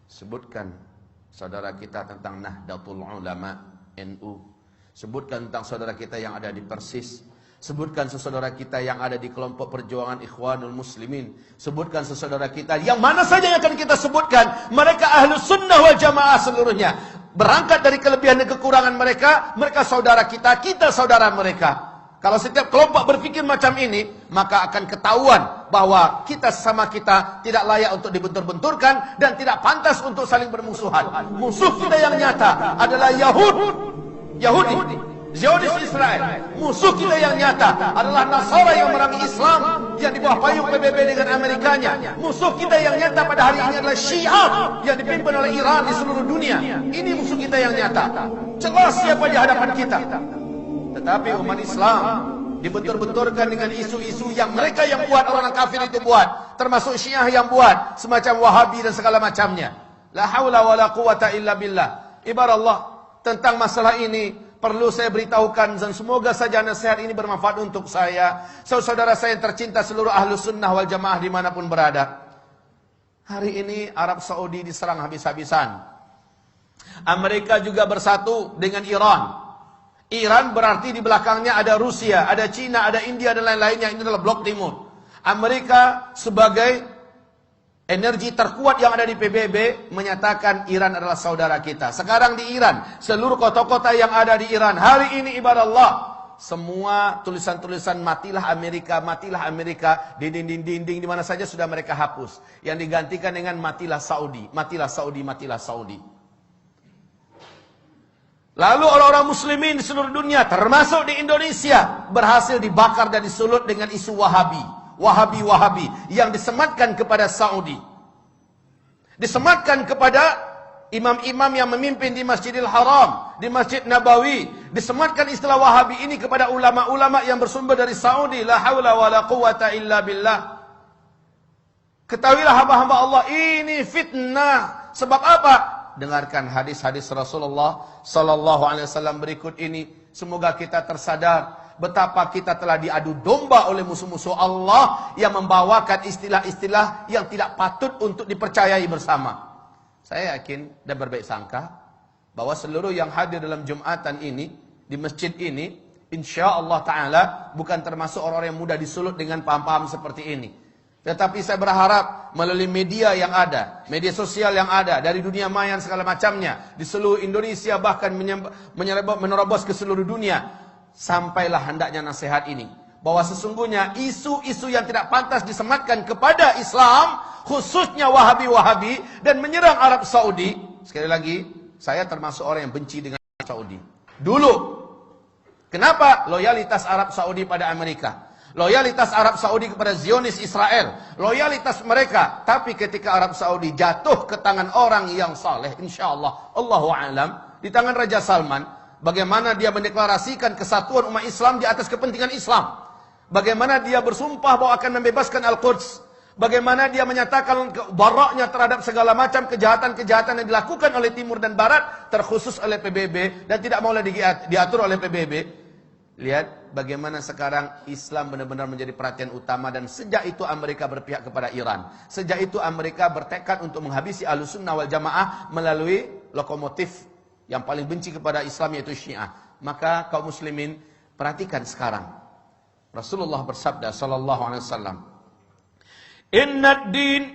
Sebutkan saudara kita tentang Nahdlatul Ulama NU. Sebutkan tentang saudara kita yang ada di Persis. Sebutkan saudara kita yang ada di kelompok perjuangan Ikhwanul Muslimin. Sebutkan saudara kita yang mana saja yang akan kita sebutkan. Mereka Ahlus Sunnah wal Jamaah seluruhnya. Berangkat dari kelebihan dan kekurangan mereka. Mereka saudara kita, kita saudara mereka. Kalau setiap kelompok berpikir macam ini, maka akan ketahuan bahwa kita sesama kita tidak layak untuk dibentur-benturkan dan tidak pantas untuk saling bermusuhan. Musuh kita yang nyata adalah Yahudi, Zionis Israel. Musuh kita yang nyata adalah Nasara yang merangi Islam yang di bawah payung PBB dengan Amerikanya. Musuh kita yang nyata pada hari ini adalah Syiah yang dipimpin oleh Iran di seluruh dunia. Ini musuh kita yang nyata. Jelas siapa di hadapan kita. Tetapi umat Islam dibentur-benturkan dengan isu-isu yang mereka yang buat, orang kafir itu buat, termasuk Syiah yang buat, semacam Wahabi dan segala macamnya. La haula wala quwata illa billah. Ibarat Allah, tentang masalah ini perlu saya beritahukan dan semoga saja nasihat ini bermanfaat untuk saya, saudara saya yang tercinta, seluruh Ahlus Sunnah wal Jamaah dimanapun berada. Hari ini Arab Saudi diserang habis-habisan. Amerika juga bersatu dengan Iran. Iran berarti di belakangnya ada Rusia, ada Cina, ada India dan lain-lainnya. Ini adalah blok timur. Amerika sebagai energi terkuat yang ada di PBB menyatakan Iran adalah saudara kita. Sekarang di Iran, seluruh kota-kota yang ada di Iran hari ini ibarat Allah, semua tulisan-tulisan matilah Amerika di dinding-dinding di mana saja sudah mereka hapus. Yang digantikan dengan matilah Saudi, matilah Saudi, matilah Saudi. Lalu orang-orang muslimin di seluruh dunia, termasuk di Indonesia, berhasil dibakar dan disulut dengan isu Wahabi yang disematkan kepada Saudi. Disematkan kepada imam-imam yang memimpin di Masjidil Haram, di Masjid Nabawi. Disematkan istilah Wahabi ini kepada ulama-ulama yang bersumber dari Saudi. La haula wa la quwata illa billah. Ketahuilah hamba-hamba Allah, ini fitnah. Sebab apa? Dengarkan hadis-hadis Rasulullah sallallahu alaihi wasallam berikut ini. Semoga kita tersadar betapa kita telah diadu domba oleh musuh-musuh Allah yang membawakan istilah-istilah yang tidak patut untuk dipercayai bersama. Saya yakin dan berbaik sangka bahwa seluruh yang hadir dalam Jumatan ini, di masjid ini, insya-Allah taala bukan termasuk orang-orang yang mudah disulut dengan paham-paham seperti ini. Tetapi saya berharap melalui media yang ada, media sosial yang ada, dari dunia maya segala macamnya, di seluruh Indonesia bahkan menerobos ke seluruh dunia, sampailah hendaknya nasihat ini. Bahwa sesungguhnya isu-isu yang tidak pantas disematkan kepada Islam, khususnya Wahabi-Wahabi, dan menyerang Arab Saudi. Sekali lagi, saya termasuk orang yang benci dengan Arab Saudi. Dulu, kenapa loyalitas Arab Saudi pada Amerika? Loyalitas Arab Saudi kepada Zionis Israel, loyalitas mereka. Tapi ketika Arab Saudi jatuh ke tangan orang yang saleh, insyaallah, Allahu a'lam, di tangan Raja Salman, bagaimana dia mendeklarasikan kesatuan umat Islam di atas kepentingan Islam. Bagaimana dia bersumpah bahwa akan membebaskan Al-Quds. Bagaimana dia menyatakan baraknya terhadap segala macam kejahatan-kejahatan yang dilakukan oleh Timur dan Barat, terkhusus oleh PBB, dan tidak mau diatur oleh PBB. Lihat bagaimana sekarang Islam benar-benar menjadi perhatian utama. Dan sejak itu Amerika berpihak kepada Iran. Sejak itu Amerika bertekad untuk menghabisi Ahlus Sunnah wal Jamaah melalui lokomotif yang paling benci kepada Islam, yaitu Syiah. Maka kaum muslimin, perhatikan sekarang. Rasulullah bersabda sallallahu alaihi wasallam, "Innad din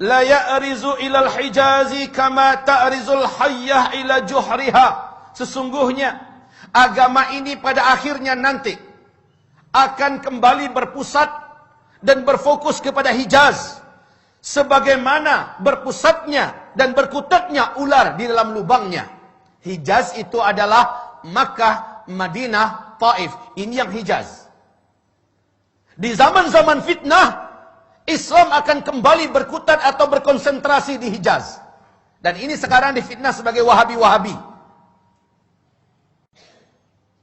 la ya'rizu ilal hijazi kama ta'rizul hayyah ila juhriha." Sesungguhnya agama ini pada akhirnya nanti akan kembali berpusat dan berfokus kepada Hijaz, sebagaimana berpusatnya dan berkutatnya ular di dalam lubangnya. Hijaz itu adalah Makkah, Madinah, Taif. Ini yang Hijaz. Di zaman-zaman fitnah, Islam akan kembali berkutat atau berkonsentrasi di Hijaz. Dan ini sekarang difitnah sebagai Wahabi-Wahabi.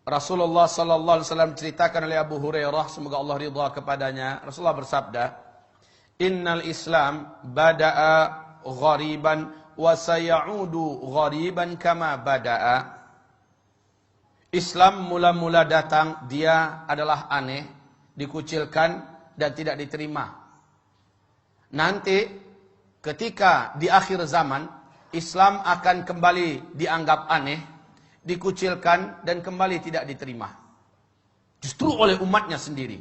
Rasulullah sallallahu alaihi wasallam ceritakan oleh Abu Hurairah, semoga Allah ridha kepadanya. Rasulullah bersabda, "Innal Islam bada'a ghariban wa sayaudu ghariban kama bada'a." Islam mula-mula datang, dia adalah aneh, dikucilkan dan tidak diterima. Nanti ketika di akhir zaman Islam akan kembali dianggap aneh, dikucilkan dan kembali tidak diterima. Justru oleh umatnya sendiri.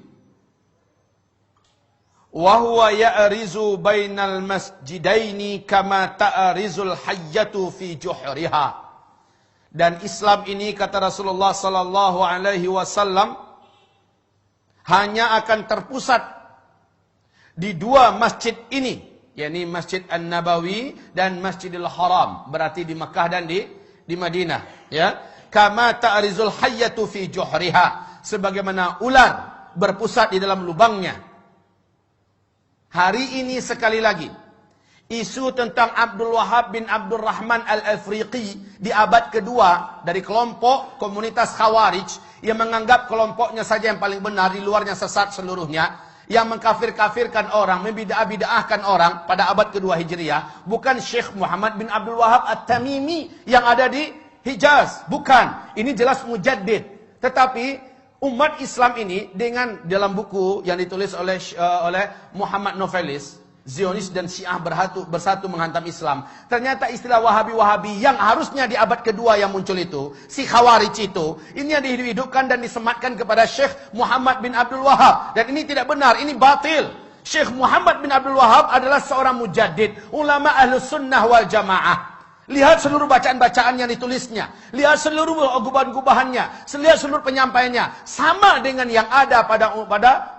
Wa huwa ya'rizu bainal masjidaini kama ta'rizul hayyatu fi juhriha. Dan Islam ini, kata Rasulullah sallallahu alaihi wasallam, hanya akan terpusat di dua masjid ini, yakni Masjid An-Nabawi dan Masjidil Haram, berarti di Makkah dan di Madinah, ya. Kama ta'rizul hayyatu fi juhriha, sebagaimana ular berpusat di dalam lubangnya. Hari ini sekali lagi, isu tentang Abdul Wahab bin Abdul Rahman Al-Afriqi di abad kedua dari kelompok komunitas Khawarij yang menganggap kelompoknya saja yang paling benar, di luarnya sesat seluruhnya, yang mengkafir-kafirkan orang, membidah-bidahkan orang pada abad kedua Hijriah, bukan Syekh Muhammad bin Abdul Wahab At-Tamimi yang ada di Hijaz, bukan. Ini jelas mujaddid. Tetapi umat Islam ini dengan dalam buku yang ditulis oleh Muhammad Novelis, Zionis dan Syiah bersatu menghantam Islam. Ternyata istilah Wahabi-Wahabi yang harusnya di abad kedua yang muncul itu, si Khawarij itu, ini yang dihidupkan dan disematkan kepada Syekh Muhammad bin Abdul Wahab. Dan ini tidak benar, ini batil. Syekh Muhammad bin Abdul Wahab adalah seorang mujaddid, ulama Ahlus Sunnah wal Jamaah. Lihat seluruh bacaan-bacaan yang ditulisnya. Lihat seluruh gubahan-gubahannya. Lihat seluruh penyampaiannya. Sama dengan yang ada pada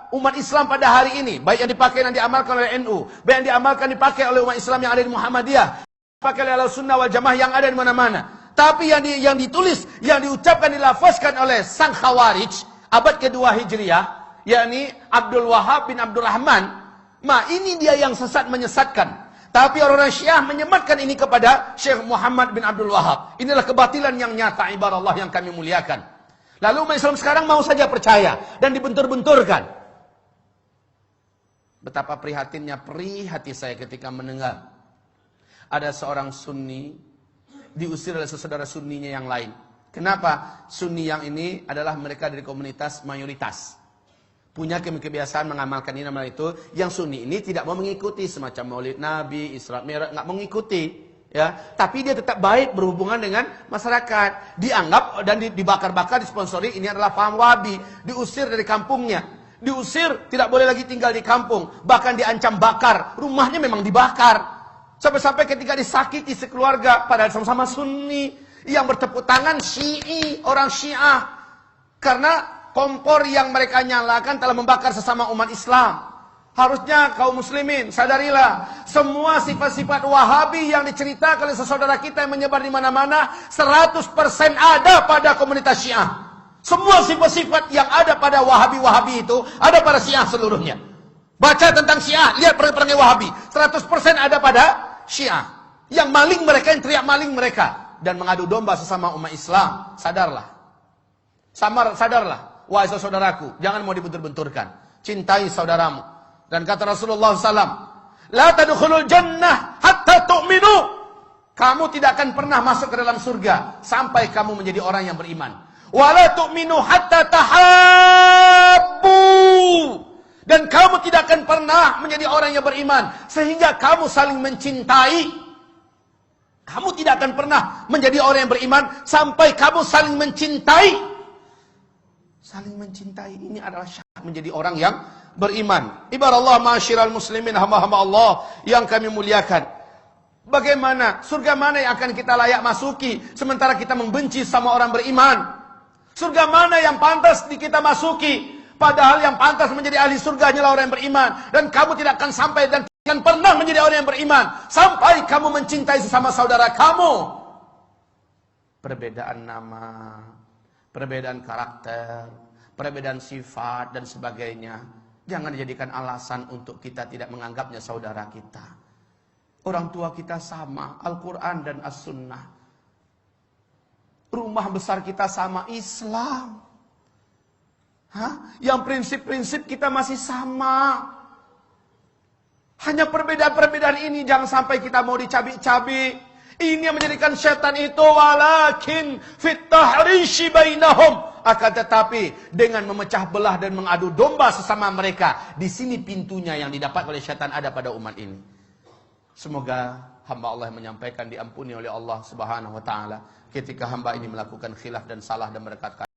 umat Islam pada hari ini. Baik yang dipakai dan diamalkan oleh NU. Baik yang dipakai oleh umat Islam yang ada di Muhammadiyah. Dipakai oleh Al-Sunnah wal Jamaah yang ada di mana-mana. Tapi yang ditulis, yang diucapkan, dilafazkan oleh sang Khawarij abad kedua Hijriah, yakni Abdul Wahab bin Abdul Rahman, ini dia yang sesat menyesatkan. Tapi orang-orang Syiah menyematkan ini kepada Syekh Muhammad bin Abdul Wahab. Inilah kebatilan yang nyata, ibarat Allah yang kami muliakan. Lalu umat Islam sekarang mau saja percaya dan dibentur-benturkan. Betapa prihatinnya hati saya ketika mendengar ada seorang Sunni diusir oleh saudara Sunninya yang lain. Kenapa? Sunni yang ini adalah mereka dari komunitas mayoritas. Punya kebiasaan mengamalkan ini nama itu. Yang Sunni ini tidak mau mengikuti semacam Maulid Nabi, Isra Mi'raj, nggak mengikuti, ya. Tapi dia tetap baik berhubungan dengan masyarakat. Dianggap dan dibakar-bakar, disponsori, ini adalah paham Wahabi. Diusir dari kampungnya, diusir, tidak boleh lagi tinggal di kampung, bahkan diancam bakar. Rumahnya memang dibakar. Sampai-sampai ketika disakiti sekeluarga, padahal sama-sama Sunni, yang bertepuk tangan Syi'i, orang Syiah, karena kompor yang mereka nyalakan telah membakar sesama umat Islam. Harusnya kaum muslimin sadarilah, semua sifat-sifat Wahabi yang diceritakan oleh saudara kita yang menyebar di mana-mana 100% ada pada komunitas Syiah. Semua sifat-sifat yang ada pada Wahabi-Wahabi itu ada pada Syiah seluruhnya. Baca tentang Syiah, lihat perang-perangnya Wahabi, 100% ada pada Syiah. Yang maling mereka, yang teriak maling mereka dan mengadu domba sesama umat Islam. Sadarlah. Sadarlah. Wahai saudaraku, jangan mau dibentur-benturkan. Cintai saudaramu. Dan kata Rasulullah SAW, La tadkhulul jannah hatta tu'minu. Kamu tidak akan pernah masuk ke dalam surga sampai kamu menjadi orang yang beriman. Wa la tu'minu hatta tahabbu. Dan kamu tidak akan pernah menjadi orang yang beriman sehingga kamu saling mencintai. Kamu tidak akan pernah menjadi orang yang beriman sampai kamu saling mencintai. Saling mencintai ini adalah syarat menjadi orang yang beriman. Ibarat Allah, ma'asyiral muslimin, hamba-hamba Allah yang kami muliakan. Bagaimana? Surga mana yang akan kita layak masuki sementara kita membenci sama orang beriman? Surga mana yang pantas kita masuki? Padahal yang pantas menjadi ahli surga hanyalah orang yang beriman. Dan kamu tidak akan sampai dan tidak akan pernah menjadi orang yang beriman sampai kamu mencintai sesama saudara kamu. Perbedaan nama, perbedaan karakter, perbedaan sifat dan sebagainya, jangan dijadikan alasan untuk kita tidak menganggapnya saudara kita. Orang tua kita sama, Al-Quran dan As-Sunnah. Rumah besar kita sama, Islam. Yang prinsip-prinsip kita masih sama. Hanya perbedaan-perbedaan ini jangan sampai kita mau dicabik-cabik. Ini yang menjadikan syaitan itu walakin fit tahrishi bainahum. Akan tetapi dengan memecah belah dan mengadu domba sesama mereka, di sini pintunya yang didapat oleh syaitan ada pada umat ini. Semoga hamba Allah yang menyampaikan diampuni oleh Allah Subhanahu wa taala ketika hamba ini melakukan khilaf dan salah dan berkata